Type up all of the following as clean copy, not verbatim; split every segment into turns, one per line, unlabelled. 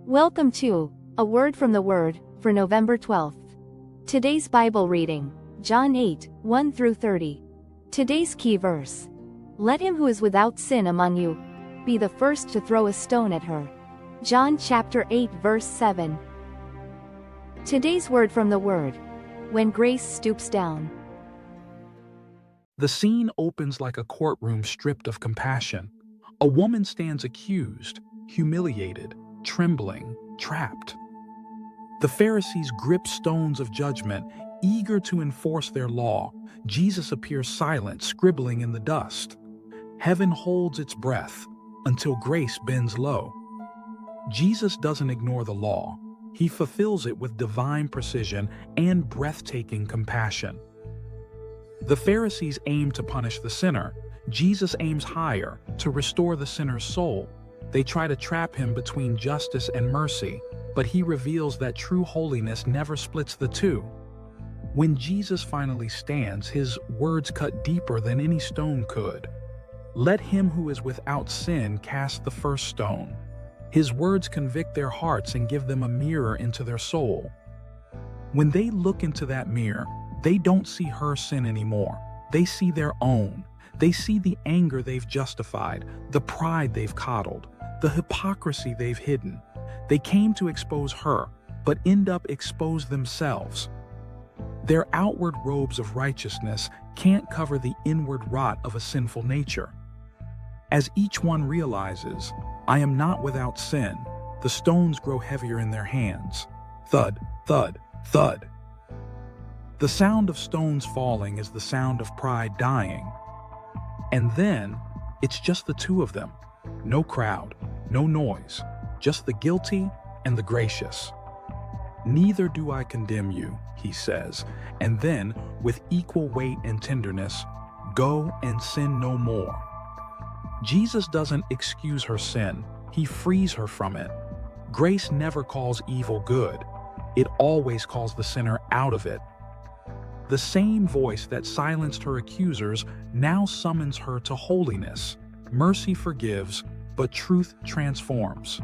Welcome to A Word from the Word for November 12th. Today's Bible reading, John 8, 1-30. Today's key verse. Let him who is without sin among you be the first to throw a stone at her. John chapter 8 verse 7. Today's word from the Word. When grace stoops down.
The scene opens like a courtroom stripped of compassion. A woman stands accused, humiliated, trembling, trapped. The Pharisees grip stones of judgment, eager to enforce their law. Jesus appears silent, scribbling in the dust. Heaven holds its breath until grace bends low. Jesus doesn't ignore the law. He fulfills it with divine precision and breathtaking compassion. The Pharisees aim to punish the sinner. Jesus aims higher, to restore the sinner's soul. They try to trap him between justice and mercy, but he reveals that true holiness never splits the two. When Jesus finally stands, his words cut deeper than any stone could. Let him who is without sin cast the first stone. His words convict their hearts and give them a mirror into their soul. When they look into that mirror, they don't see her sin anymore. They see their own. They see the anger they've justified, the pride they've coddled, the hypocrisy they've hidden. They came to expose her, but end up exposed themselves. Their outward robes of righteousness can't cover the inward rot of a sinful nature. As each one realizes, I am not without sin, the stones grow heavier in their hands. Thud, thud, thud. The sound of stones falling is the sound of pride dying. And then, it's just the two of them. No crowd, no noise, just the guilty and the gracious. Neither do I condemn you, he says, and then, with equal weight and tenderness, go and sin no more. Jesus doesn't excuse her sin, he frees her from it. Grace never calls evil good, it always calls the sinner out of it. The same voice that silenced her accusers now summons her to holiness. Mercy forgives, but truth transforms.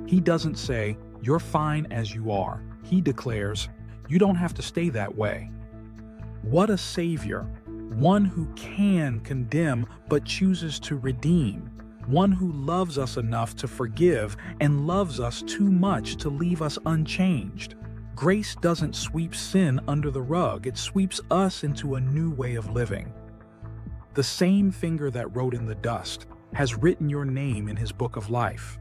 He doesn't say, you're fine as you are. He declares, you don't have to stay that way. What a Savior, one who can condemn but chooses to redeem, one who loves us enough to forgive and loves us too much to leave us unchanged. Grace doesn't sweep sin under the rug, it sweeps us into a new way of living. The same finger that wrote in the dust has written your name in his book of life.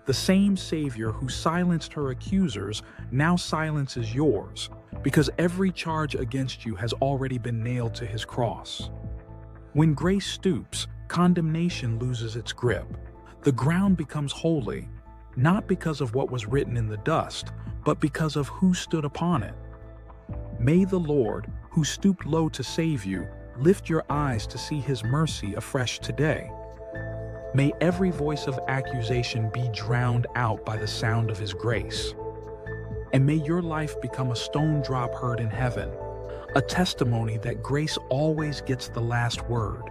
The same Savior who silenced her accusers now silences yours, because every charge against you has already been nailed to his cross. When grace stoops, condemnation loses its grip. The ground becomes holy, not because of what was written in the dust, but because of who stood upon it. May the Lord, who stooped low to save you, lift your eyes to see his mercy afresh today. May every voice of accusation be drowned out by the sound of his grace. And may your life become a stone drop heard in heaven, a testimony that grace always gets the last word.